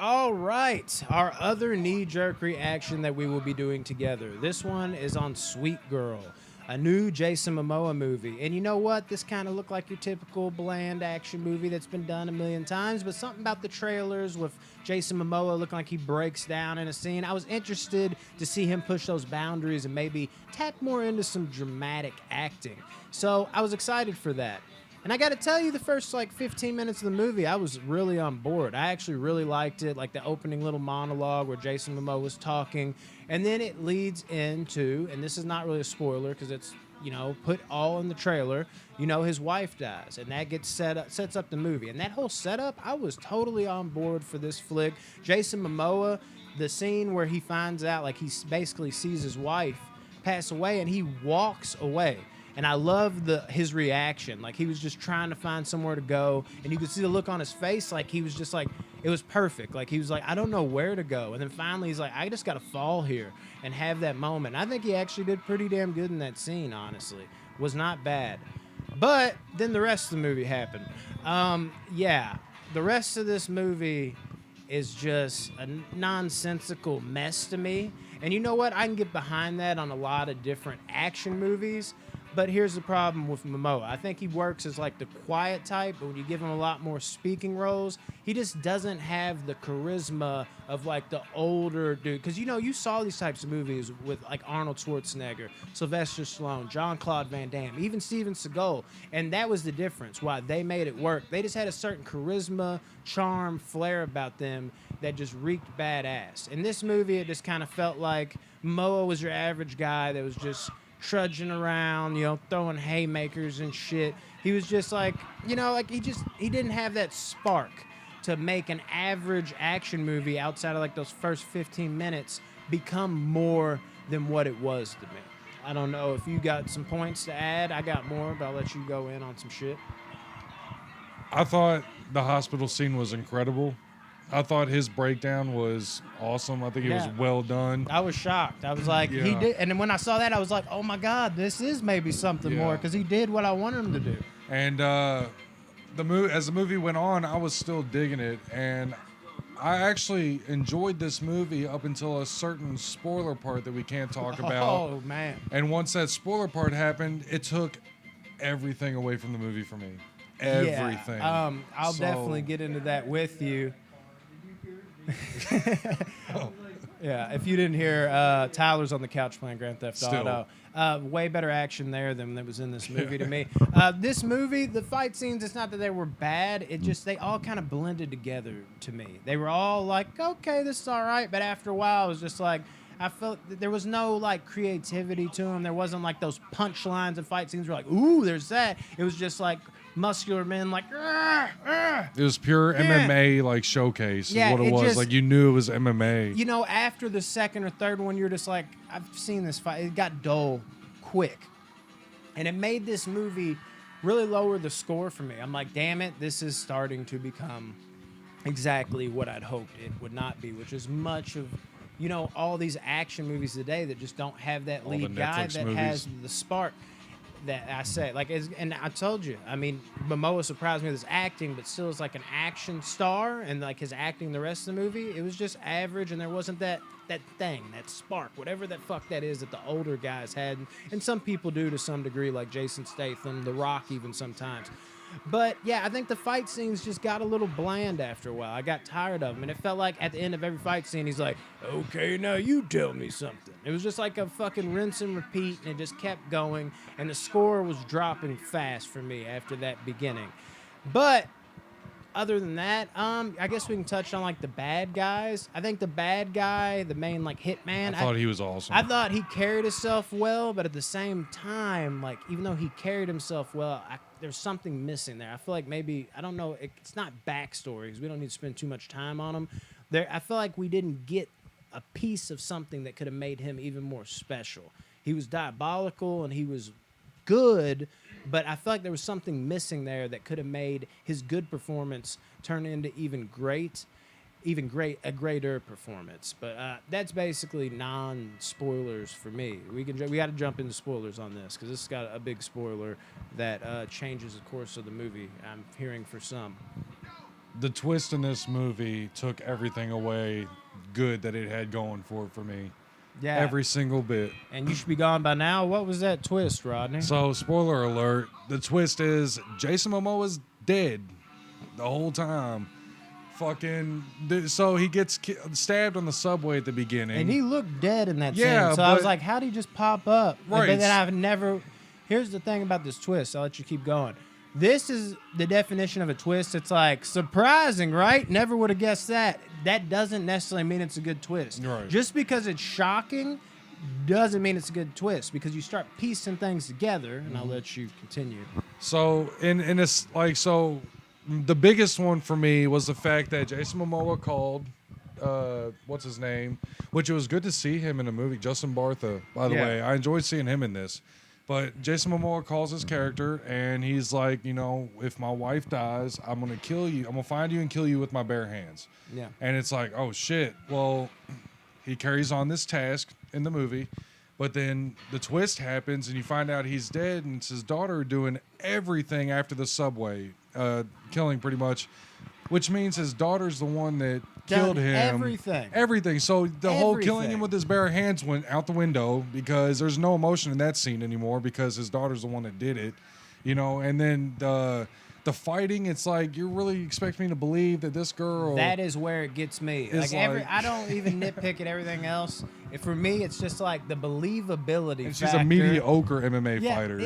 All right, our other knee-jerk reaction that we will be doing together. This one is on Sweet Girl, a new Jason Momoa movie. And you know what? This kind of looked like your typical bland action movie that's been done a million times, but something about the trailers with Jason Momoa looking like he breaks down in a scene. I was interested to see him push those boundaries and maybe tap more into some dramatic acting. So I was excited for that. And I got to tell you, the first like 15 minutes of the movie, I was really on board. I actually really liked it, like the opening little monologue where Jason Momoa was talking. And then it leads into, and this is not really a spoiler because it's, put all in the trailer, his wife dies. And that gets sets up the movie. And that whole setup, I was totally on board for this flick. Jason Momoa, the scene where he finds out, like he basically sees his wife pass away and he walks away. And I love his reaction. Like he was just trying to find somewhere to go, and you could see the look on his face. Like he was just like, it was perfect. Like he was like, I don't know where to go. And then finally he's like, I just got to fall here and have that moment. I think he actually did pretty damn good in that scene. Honestly, was not bad. But then the rest of the movie happened. Yeah, the rest of this movie is just a nonsensical mess to me. And you know what? I can get behind that on a lot of different action movies. But here's the problem with Momoa. I think he works as like the quiet type, but when you give him a lot more speaking roles, he just doesn't have the charisma of like the older dude. Because you saw these types of movies with like Arnold Schwarzenegger, Sylvester Stallone, Jean-Claude Van Damme, even Steven Seagal, and that was the difference. Why they made it work. They just had a certain charisma, charm, flair about them that just reeked badass. In this movie, it just kind of felt like Momoa was your average guy that was just trudging around, throwing haymakers and shit. He was just like, he didn't have that spark to make an average action movie outside of like those first 15 minutes become more than what it was to me. I don't know if you got some points to add. I got more, but I'll let you go in on some shit. I thought the hospital scene was incredible. I thought his breakdown was awesome. I think it was Yeah. well done. I was shocked. I was like, he Yeah. did. And then when I saw that, I was like, oh my God, this is maybe something more Yeah. because he did what I wanted him to do. And as the movie went on, I was still digging it, and I actually enjoyed this movie up until a certain spoiler part that we can't talk about. Oh, man. And once that spoiler part happened, it took everything away from the movie for me. Everything. Yeah. I'll So- definitely get into that with you. Yeah, if you didn't hear, Tyler's on the couch playing Grand Theft Still. Auto. Way better action there than that was in this movie to me. This movie, the fight scenes, it's not that they were bad. It just, they all kind of blended together to me. They were all like, okay, this is all right. But after a while, I was just like, I felt that there was no like creativity to them. There wasn't like those punchlines and fight scenes were like, ooh, there's that. It was just like muscular men like, "Argh, argh." It was pure Yeah. MMA like showcase is Yeah, what it it was. just- Like you knew it was MMA. After the second or third one, you're just like, I've seen this fight. It got dull quick. And it made this movie really lower the score for me. I'm like, damn it, this is starting to become exactly what I'd hoped it would not be, which is much of, all these action movies today that just don't have that All the lead guy Netflix that movies. has the spark that I say. And I told you, I mean, Momoa surprised me with his acting, but still is like an action star, and like his acting the rest of the movie, it was just average, and there wasn't that thing, that spark, whatever that fuck that is that the older guys had, and some people do to some degree, like Jason Statham, The Rock even sometimes. But yeah, I think the fight scenes just got a little bland after a while. I got tired of them, and it felt like at the end of every fight scene, he's like, "Okay, now you tell me something." It was just like a fucking rinse and repeat, and it just kept going. And the score was dropping fast for me after that beginning. But other than that, I guess we can touch on like the bad guys. I think the bad guy, the main like hitman, I thought he was awesome. I thought he carried himself well, but at the same time, like even though he carried himself well, there's something missing there. I feel like maybe I don't know. It's not backstory because we don't need to spend too much time on him. I feel like we didn't get a piece of something that could have made him even more special. He was diabolical and he was good, but I feel like there was something missing there that could have made his good performance turn into a greater performance. But that's basically non-spoilers for me. We got to jump into spoilers on this because this has got a big spoiler that changes the course of the movie. I'm hearing for some. the twist in this movie took everything away good that it had going for it for me. Yeah. Every single bit. And you should be gone by now. What was that twist, Rodney? So, spoiler alert, the twist is Jason Momoa's dead the whole time. So he gets stabbed on the subway at the beginning. And he looked dead in that Yeah, scene. So I was but- like, how did he just pop up? Right. But then I've never... Here's the thing about this twist. I'll let you keep going. This is the definition of a twist. It's like, surprising, right? Never would have guessed that. That doesn't necessarily mean it's a good twist. Right. Just because it's shocking doesn't mean it's a good twist, because you start piecing things together, and I'll let you continue. So in this the biggest one for me was the fact that Jason Momoa called what's his name, which it was good to see him in a movie. Justin Bartha, by the Yeah. way, I enjoyed seeing him in this. But Jason Momoa calls his character, and he's like, if my wife dies, I'm gonna kill you. I'm gonna find you and kill you with my bare hands. Yeah. And it's like, oh shit. Well, he carries on this task in the movie, but then the twist happens, and you find out he's dead, and it's his daughter doing everything after the subway, killing pretty much, which means his daughter's the one that killed him. Everything. So the whole killing him with his bare hands went out the window, because there's no emotion in that scene anymore, because his daughter's the one that did it, and then the fighting, it's like, you really expect me to believe that this girl... That is where it gets me. I don't even nitpick at everything else. For me, it's just like the believability And she's factor. a mediocre MMA fighter.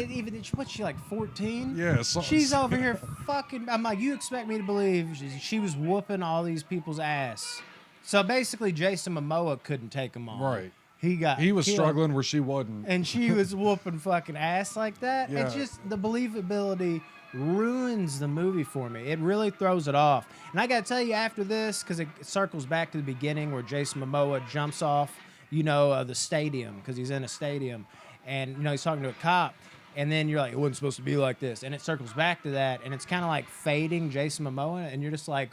What's she, like 14? Yeah. She's over here fucking... I'm like, you expect me to believe she was whooping all these people's ass. So basically, Jason Momoa couldn't take them on. Right. He was killed. struggling where she wasn't. And she was whooping fucking ass like that. Yeah. It's just the believability ruins the movie for me. It really throws it off. And I got to tell you, after this, because it circles back to the beginning where Jason Momoa jumps off, the stadium, because he's in a stadium, and he's talking to a cop, and then you're like, it wasn't supposed to be like this, and it circles back to that, and it's kind of like fading Jason Momoa, and you're just like,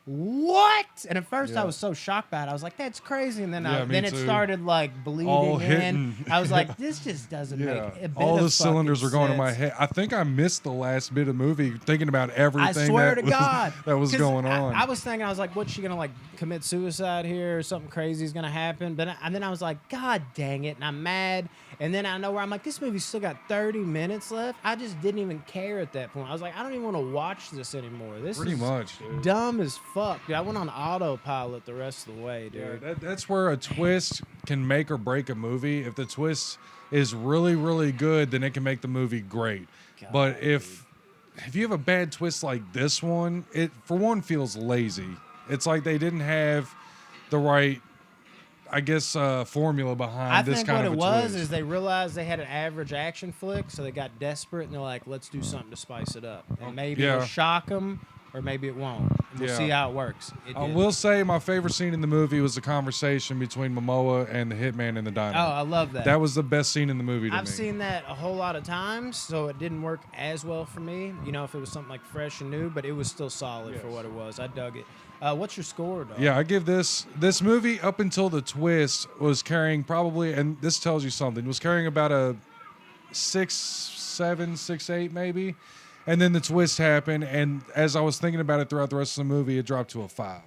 what? And at first I was so shocked by it. I was like, that's crazy. And then then it too. started like bleeding All in. hitting. I was like, this just doesn't make a bit all of the cylinders fucking were going in my sense. head. I think I missed the last bit of the movie thinking about everything I swear that to God, that was 'Cause going on. I was thinking, I was like, what's she gonna like commit suicide here, or something crazy is gonna happen? And then I was like, God dang it, and I'm mad. And then I know where I'm like, this movie's still got 30 minutes left. I just didn't even care at that point. I was like, I don't even want to watch this anymore. This Pretty is much, dude. dumb as fuck. Dude, I went on autopilot the rest of the way, dude. Yeah, that's where a twist can make or break a movie. If the twist is really, really good, then it can make the movie great. But if you have a bad twist like this one, it for one feels lazy. It's like they didn't have the right, I guess, formula behind this kind of a twist. I think what it was is they realized they had an average action flick, so they got desperate and they're like, let's do something to spice it up. And maybe it'll shock them, or maybe it won't. And we'll see how it works. I will say my favorite scene in the movie was the conversation between Momoa and the hitman in the diner. Oh, I love that. That was the best scene in the movie to me. I've seen that a whole lot of times, so it didn't work as well for me. If it was something like fresh and new, but it was still solid for what it was. I dug it. What's your score, dog? Yeah, I give this movie up until the twist was carrying probably, and this tells you something, was carrying about a 6.7, 6.8 maybe. And then the twist happened, and as I was thinking about it throughout the rest of the movie, it dropped to a 5.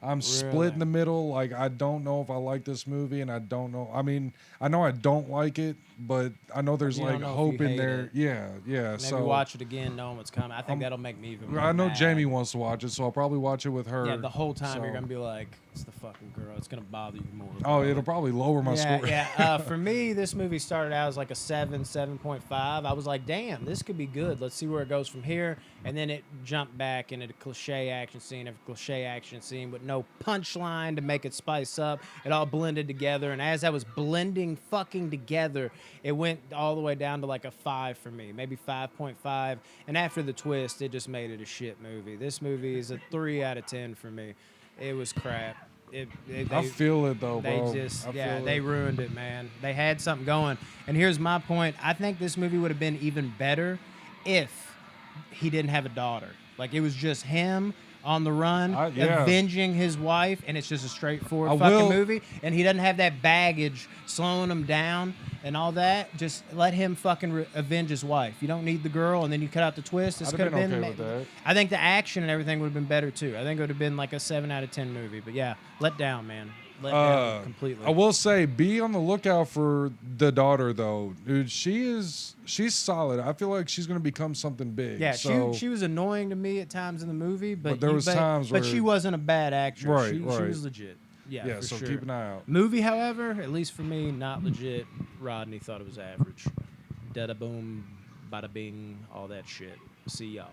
I'm split in the middle. Like, I don't know if I like this movie, and I don't know. I mean, I know I don't like it, but I know there's like hope in there. Yeah. Maybe so watch it again, knowing what's coming. I think that'll make me even more I know mad. Jamie wants to watch it, so I'll probably watch it with her. Yeah, the whole time so. you're gonna be like, it's the fucking girl. It's gonna bother you more. Oh, it'll probably lower my score. Yeah. For me, this movie started out as like a 7.5. I was like, damn, this could be good. Let's see where it goes from here. And then it jumped back into the cliche action scene after cliche action scene with no punchline to make it spice up. It all blended together. And as I was blending fucking together, it went all the way down to like a 5 for me, maybe 5.5. And after the twist, it just made it a shit movie. This movie is a 3 out of 10 for me. It was crap. I feel it though, they bro. They ruined it, man. They had something going. And here's my point. I think this movie would have been even better if he didn't have a daughter. Like, it was just him on the run, avenging his wife, and it's just a straightforward movie. And he doesn't have that baggage slowing him down. and all that. Just let him fucking avenge his wife. You don't need the girl, and then you cut out the twist. This I'd could have have been been. okay with that. I think the action and everything would have been better too. I think it would have been like a 7 out of 10 movie. But yeah, let down, man. Let down completely. I will say, be on the lookout for the daughter, though, dude. She's solid. I feel like she's gonna become something big. Yeah, so, she was annoying to me at times in the movie, but there was times but where- she wasn't a bad actress. Right, she right. was legit. Yeah, yeah. for So sure. keep an eye out. Movie, however, at least for me, not legit. Rodney thought it was average. Da da boom, bada bing, all that shit. See y'all.